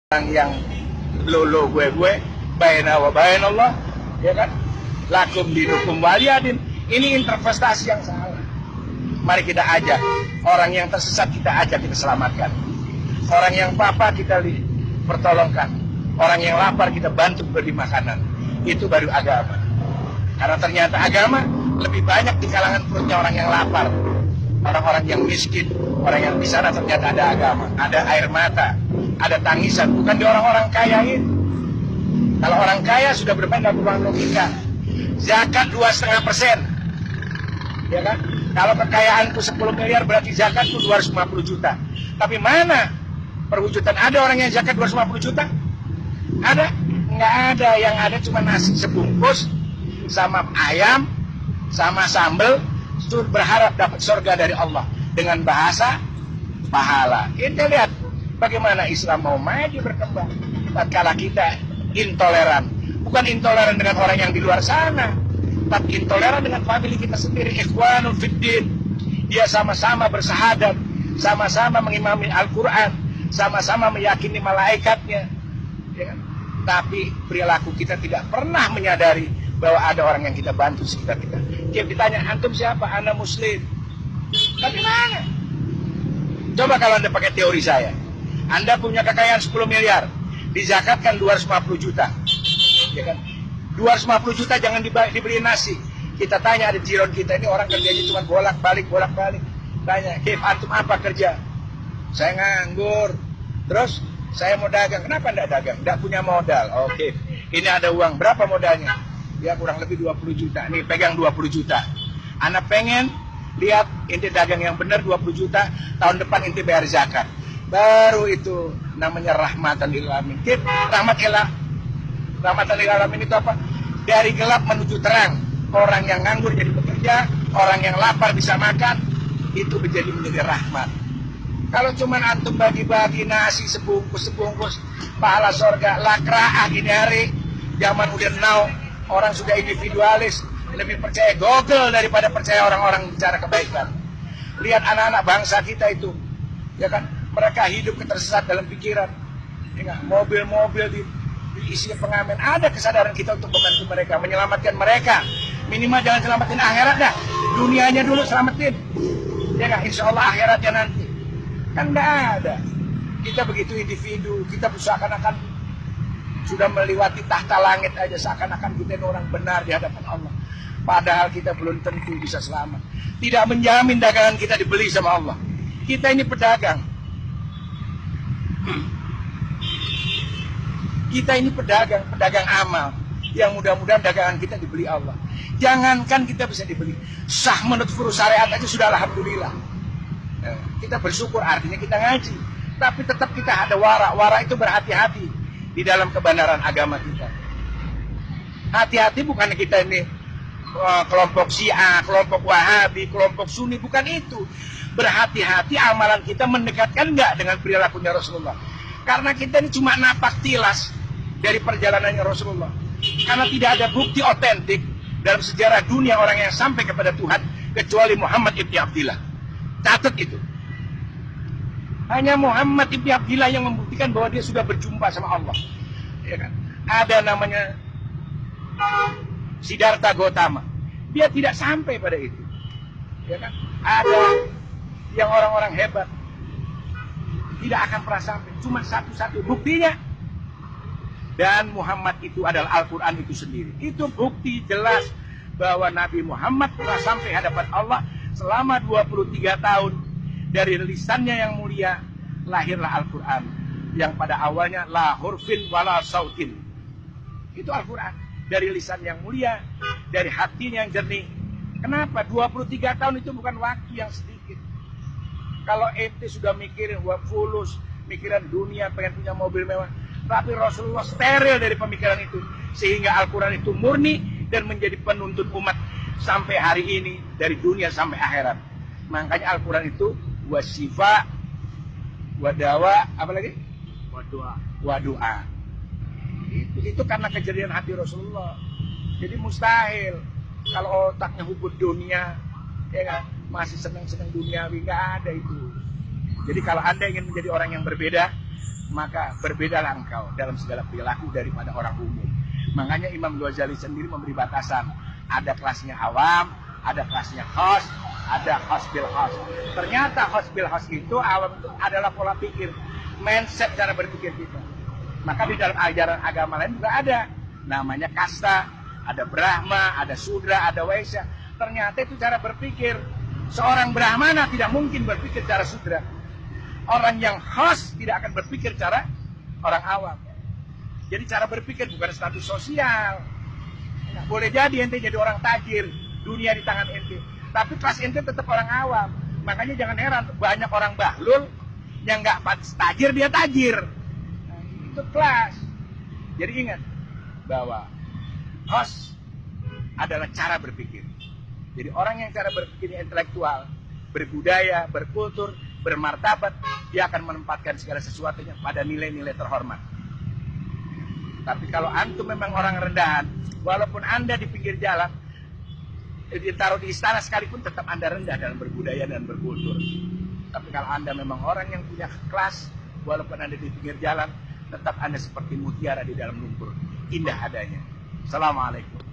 orang yang lo gue baina wa bainallah, ya kan, lakum dinukum waliyadin. Ini interpretasi yang salah. Mari kita ajak orang yang tersesat, kita ajak, kita selamatkan. Orang yang papa kita pertolongkan. Orang yang lapar kita bantu beri makanan. Itu baru agama. Karena ternyata agama lebih banyak di kalangan perutnya orang yang lapar, orang-orang yang miskin, orang yang di sana ternyata ada agama, ada air mata, ada tangisan, bukan di orang-orang kaya ini. Kalau orang kaya sudah bermain dalam ruang logika. Zakat 2,5%, ya kan? Kalau kekayaanku 10 miliar berarti zakatku 250 juta. Tapi mana perwujudan? Ada orang yang zakat 250 juta? Ada? Nggak ada. Yang ada cuma nasi sebungkus sama ayam sama sambal, berharap dapat surga dari Allah dengan bahasa pahala. Kita lihat bagaimana Islam mau maju berkembang tatkala kita intoleran. Bukan intoleran dengan orang yang di luar sana, tapi intoleran dengan famili kita sendiri. Ikhwanul fiddin. Dia sama-sama bersahadat, sama-sama mengimami Al-Quran, sama-sama meyakini malaikatnya, ya kan? Tapi perilaku kita tidak pernah menyadari bahwa ada orang yang kita bantu sekitar kita. Dia ditanya, antum siapa? Ana muslim. Tapi mana? Coba kalau Anda pakai teori saya. Anda punya kekayaan 10 miliar, dizakatkan 250 juta. Ya kan? 250 juta jangan dibeli nasi. Kita tanya, ada jiron kita ini orang kerjanya cuma bolak-balik. Tanya, Kif, antum apa kerja? Saya nganggur. Terus saya mau dagang. Kenapa enggak dagang? Enggak punya modal. Oke. Ini ada uang. Berapa modalnya? Ya kurang lebih 20 juta. Nih pegang 20 juta. Anak pengen lihat inti dagang yang benar 20 juta. Tahun depan inti bayar zakat. Baru itu namanya rahmatan lil alamin. Rahmatan lil alamin itu apa? Dari gelap menuju terang. Orang yang nganggur jadi bekerja, orang yang lapar bisa makan, itu menjadi rahmat. Kalau cuman antum bagi-bagi nasi sebungkus, pahala surga, lakra'ah ini hari, zaman udah now, orang sudah individualis, lebih percaya Google daripada percaya orang-orang bicara kebaikan. Lihat anak-anak bangsa kita itu, ya kan, mereka hidup ketersesat dalam pikiran, ya kan? Mobil-mobil diisi pengamen. Ada kesadaran kita untuk membantu mereka, menyelamatkan mereka. Minimal jangan selamatin akhirat dah, dunianya dulu selamatin, ya kan? Insya Allah akhiratnya nanti. Kan nggak ada. Kita begitu individu, kita seakan-akan sudah melewati tahta langit aja, seakan-akan kita ini orang benar di hadapan Allah. Padahal kita belum tentu bisa selamat. Tidak menjamin dagangan kita dibeli sama Allah. Kita ini pedagang. Kita ini pedagang amal. Yang mudah-mudahan dagangan kita dibeli Allah. Jangankan kita bisa dibeli, sah menurut furu syariat aja sudah alhamdulillah. Kita bersyukur, artinya kita ngaji. Tapi tetap kita ada wara. Wara itu berhati-hati di dalam kebenaran agama kita. Hati-hati bukan kita ini kelompok Syiah, kelompok Wahabi, kelompok Sunni, bukan itu. Berhati-hati amalan kita mendekatkan enggak dengan perilakunya Rasulullah. Karena kita ini cuma napak tilas dari perjalanannya Rasulullah. Karena tidak ada bukti otentik dalam sejarah dunia orang yang sampai kepada Tuhan kecuali Muhammad ibn Abdillah. Catat itu. Hanya Muhammad ibn Abdillah yang membuktikan bahwa dia sudah berjumpa sama Allah. Ya kan? Ada namanya Siddhartha Gautama. Dia tidak sampai pada itu. Ya kan? Ada yang orang-orang hebat tidak akan pernah sampai. Cuma satu-satu buktinya. Dan Muhammad itu adalah Al-Quran itu sendiri. Itu bukti jelas bahwa Nabi Muhammad telah sampai hadapan Allah selama 23 tahun. Dari lisannya yang mulia lahirlah Al-Quran, yang pada awalnya la hurfin wala sautin. Itu Al-Quran. Dari lisan yang mulia, dari hatinya yang jernih. Kenapa? 23 tahun itu bukan waktu yang sedikit. Kalau ente sudah mikirin fulus, mikiran dunia, pengen punya mobil mewah, tapi Rasulullah steril dari pemikiran itu. Sehingga Al-Quran itu murni dan menjadi penuntun umat sampai hari ini, dari dunia sampai akhirat. Makanya Al-Quran itu wasifa, wadawa, apa lagi? Wadu'a. Itu karena kejadian hati Rasulullah. Jadi mustahil kalau otaknya hubud dunia, ya kan, masih senang-senang duniawi, nggak ada itu. Jadi kalau Anda ingin menjadi orang yang berbeda, maka berbedalah engkau dalam segala perilaku daripada orang umum. Makanya Imam Ghazali sendiri memberi batasan. Ada kelasnya awam, ada kelasnya khas, ada khas bil khas. Ternyata khas bil khas itu awam itu adalah pola pikir, mindset cara berpikir kita. Maka di dalam ajaran agama lain juga ada. Namanya kasta, ada Brahma, ada Sudra, ada Waisya. Ternyata itu cara berpikir. Seorang Brahmana tidak mungkin berpikir cara Sudra. Orang yang khas tidak akan berpikir cara orang awam. Jadi cara berpikir bukan status sosial. Nah, boleh jadi ente jadi orang tajir, dunia di tangan ente. Tapi kelas ente tetap orang awam. Makanya jangan heran banyak orang bahlul yang nggak tajir dia tajir. Nah, itu kelas. Jadi ingat bahwa khas adalah cara berpikir. Jadi orang yang cara berpikirnya intelektual, berbudaya, berkultur, bermartabat, dia akan menempatkan segala sesuatunya pada nilai-nilai terhormat. Tapi kalau antum memang orang rendahan, walaupun anda di pinggir jalan, ditaruh di istana sekalipun tetap anda rendah dalam berbudaya dan berkultur. Tapi kalau anda memang orang yang punya kelas, walaupun anda di pinggir jalan, tetap anda seperti mutiara di dalam lumpur, indah adanya. Assalamualaikum.